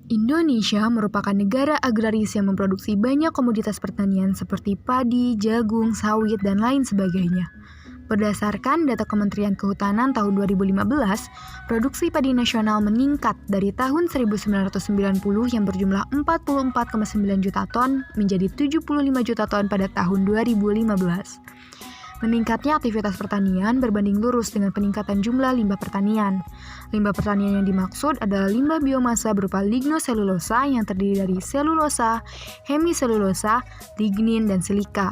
Indonesia merupakan negara agraris yang memproduksi banyak komoditas pertanian seperti padi, jagung, sawit, dan lain sebagainya. Berdasarkan data Kementerian Kehutanan tahun 2015, produksi padi nasional meningkat dari tahun 1990 yang berjumlah 44,9 juta ton menjadi 75 juta ton pada tahun 2015. Meningkatnya aktivitas pertanian berbanding lurus dengan peningkatan jumlah limbah pertanian. Limbah pertanian yang dimaksud adalah limbah biomasa berupa lignoselulosa yang terdiri dari selulosa, hemiselulosa, lignin, dan silika.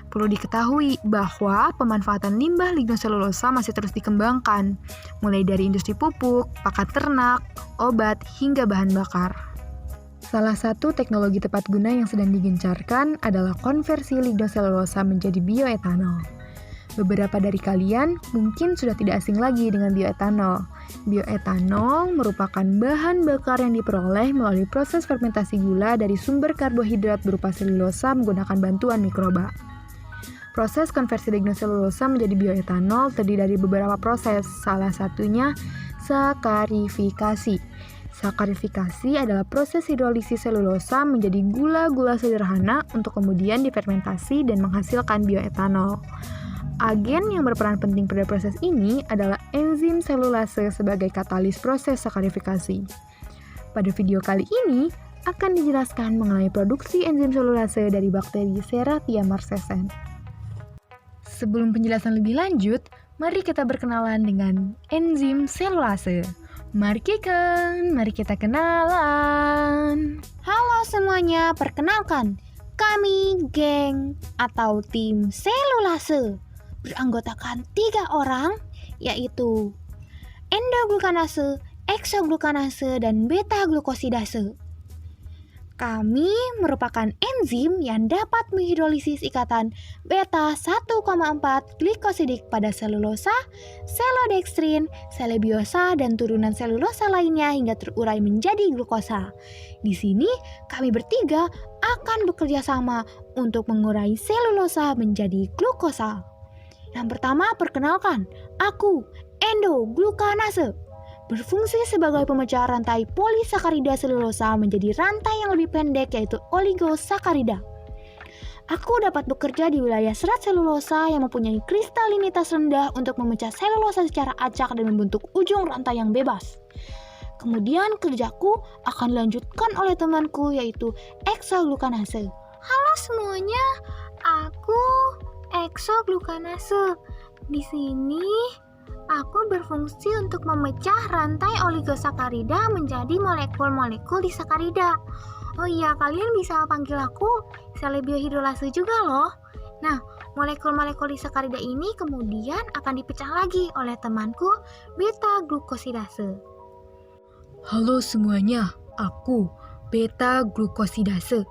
Perlu diketahui bahwa pemanfaatan limbah lignoselulosa masih terus dikembangkan, mulai dari industri pupuk, pakan ternak, obat, hingga bahan bakar. Salah satu teknologi tepat guna yang sedang digencarkan adalah konversi lignoselulosa menjadi bioetanol. Beberapa dari kalian mungkin sudah tidak asing lagi dengan bioetanol. Bioetanol merupakan bahan bakar yang diperoleh melalui proses fermentasi gula dari sumber karbohidrat berupa selulosa menggunakan bantuan mikroba. Proses konversi lignoselulosa menjadi bioetanol terdiri dari beberapa proses, salah satunya sakarifikasi. Sakarifikasi adalah proses hidrolisis selulosa menjadi gula-gula sederhana untuk kemudian difermentasi dan menghasilkan bioetanol. Agen yang berperan penting pada proses ini adalah enzim selulase sebagai katalis proses sakarifikasi. Pada video kali ini akan dijelaskan mengenai produksi enzim selulase dari bakteri Serratia marcescens. Sebelum penjelasan lebih lanjut, mari kita berkenalan dengan enzim selulase. Mari kita kenalan. Halo semuanya, perkenalkan, kami geng atau tim selulase. Beranggotakan 3 orang, yaitu endoglukanase, eksoglukanase, dan beta-glukosidase. Kami merupakan enzim yang dapat menghidrolisis ikatan beta 1,4 glikosidik pada selulosa, selodekstrin, selebiosa, dan turunan selulosa lainnya hingga terurai menjadi glukosa. Di sini, kami bertiga akan bekerja sama untuk mengurai selulosa menjadi glukosa. Yang pertama, perkenalkan, aku, endoglukanase. Berfungsi sebagai pemecah rantai polisakarida selulosa menjadi rantai yang lebih pendek yaitu oligosakarida. Aku dapat bekerja di wilayah serat selulosa yang mempunyai kristalinitas rendah untuk memecah selulosa secara acak dan membentuk ujung rantai yang bebas. Kemudian kerjaku akan dilanjutkan oleh temanku yaitu eksoglukanase. Halo semuanya, aku eksoglukanase. Di sini aku berfungsi untuk memecah rantai oligosakarida menjadi molekul-molekul disakarida. Oh iya, kalian bisa panggil aku selebiohidrolase juga loh. Nah, molekul-molekul disakarida ini kemudian akan dipecah lagi oleh temanku beta-glukosidase. Halo semuanya, aku beta-glukosidase.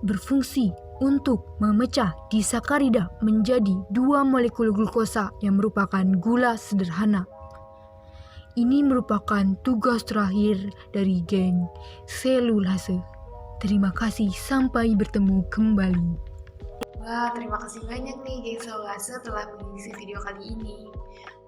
Berfungsi untuk memecah disakarida menjadi 2 molekul glukosa yang merupakan gula sederhana. Ini merupakan tugas terakhir dari geng selulase. Terima kasih, sampai bertemu kembali. Wah, terima kasih banyak nih geng selulase telah mengisi video kali ini.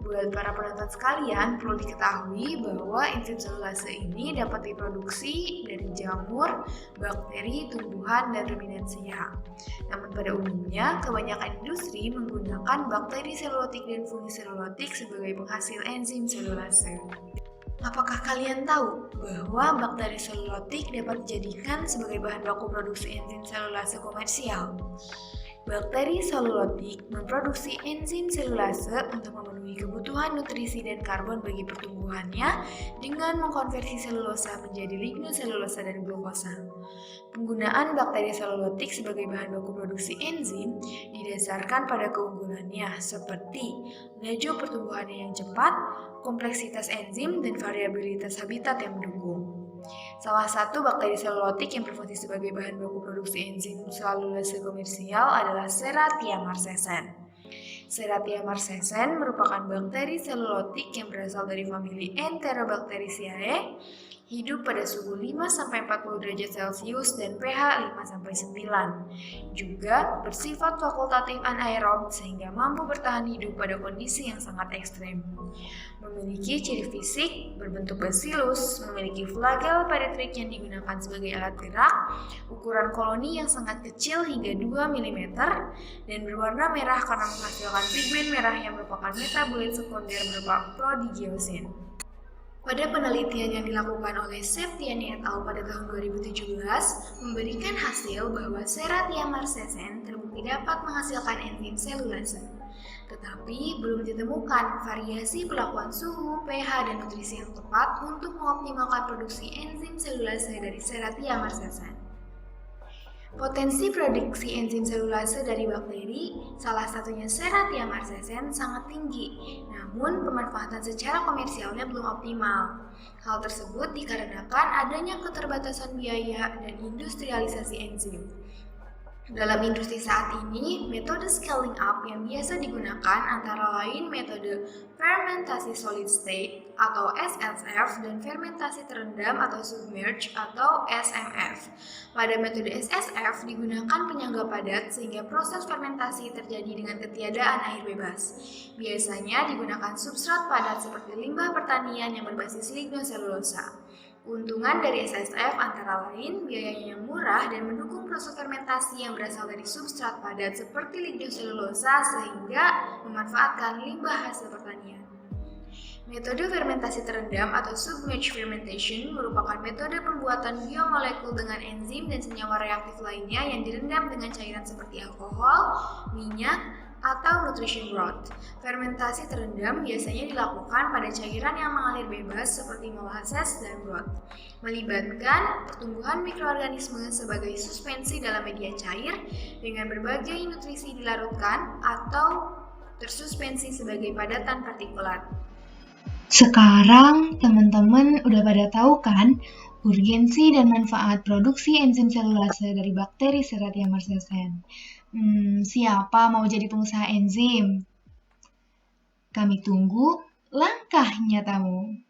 Buat para penonton sekalian, perlu diketahui bahwa enzim selulase ini dapat diproduksi dari jamur, bakteri, tumbuhan, dan ruminansia. Namun pada umumnya, kebanyakan industri menggunakan bakteri selulotik dan fungi selulotik sebagai penghasil enzim selulase. Apakah kalian tahu bahwa bakteri selulotik dapat dijadikan sebagai bahan baku produksi enzim selulase komersial? Bakteri selulotik memproduksi enzim selulase untuk memenuhi kebutuhan nutrisi dan karbon bagi pertumbuhannya dengan mengkonversi selulosa menjadi lignoselulosa dan glukosa. Penggunaan bakteri selulotik sebagai bahan baku produksi enzim didasarkan pada keunggulannya seperti laju pertumbuhannya yang cepat, kompleksitas enzim, dan variabilitas habitat yang mendukung. Salah satu bakteri selulotik yang berfungsi sebagai bahan baku produksi enzim selulase komersial adalah Serratia marcescens. Serratia marcescens merupakan bakteri selulotik yang berasal dari famili Enterobacteriaceae hidup pada suhu 5-40 derajat Celcius dan pH 5-9. Juga bersifat fakultatif anaerob sehingga mampu bertahan hidup pada kondisi yang sangat ekstrem. Memiliki ciri fisik berbentuk basilus, memiliki flagel peritric yang digunakan sebagai alat gerak, ukuran koloni yang sangat kecil hingga 2 mm, dan berwarna merah karena menghasilkan pigmen merah yang merupakan metabolit sekunder berupa prodigiosin. Pada penelitian yang dilakukan oleh Septiani et al. Pada tahun 2017, memberikan hasil bahwa Serratia marcescens terbukti dapat menghasilkan enzim selulase. Tetapi belum ditemukan variasi perlakuan suhu, pH, dan nutrisi yang tepat untuk mengoptimalkan produksi enzim selulase dari Serratia marcescens. Potensi produksi enzim selulase dari bakteri, salah satunya Serratia marcescens, sangat tinggi, namun pemanfaatan secara komersialnya belum optimal. Hal tersebut dikarenakan adanya keterbatasan biaya dan industrialisasi enzim. Dalam industri saat ini, metode scaling up yang biasa digunakan antara lain metode fermentasi solid state atau SSF dan fermentasi terendam atau submerge atau SMF. Pada metode SSF digunakan penyangga padat sehingga proses fermentasi terjadi dengan ketiadaan air bebas. Biasanya digunakan substrat padat seperti limbah pertanian yang berbasis lignoselulosa. Keuntungan dari SSF antara lain biayanya yang murah dan mendukung proses fermentasi yang berasal dari substrat padat seperti lignoselulosa sehingga memanfaatkan limbah hasil pertanian. Metode fermentasi terendam atau submerged fermentation merupakan metode pembuatan biomolekul dengan enzim dan senyawa reaktif lainnya yang direndam dengan cairan seperti alkohol, minyak, atau nutrition broth. Fermentasi terendam biasanya dilakukan pada cairan yang mengalir bebas seperti molasses dan broth, melibatkan pertumbuhan mikroorganisme sebagai suspensi dalam media cair dengan berbagai nutrisi dilarutkan atau tersuspensi sebagai padatan partikulat. Sekarang teman-teman udah pada tahu kan urgensi dan manfaat produksi enzim selulase dari bakteri Serratia marcescens. Siapa mau jadi pengusaha enzim? Kami tunggu langkah nyatamu.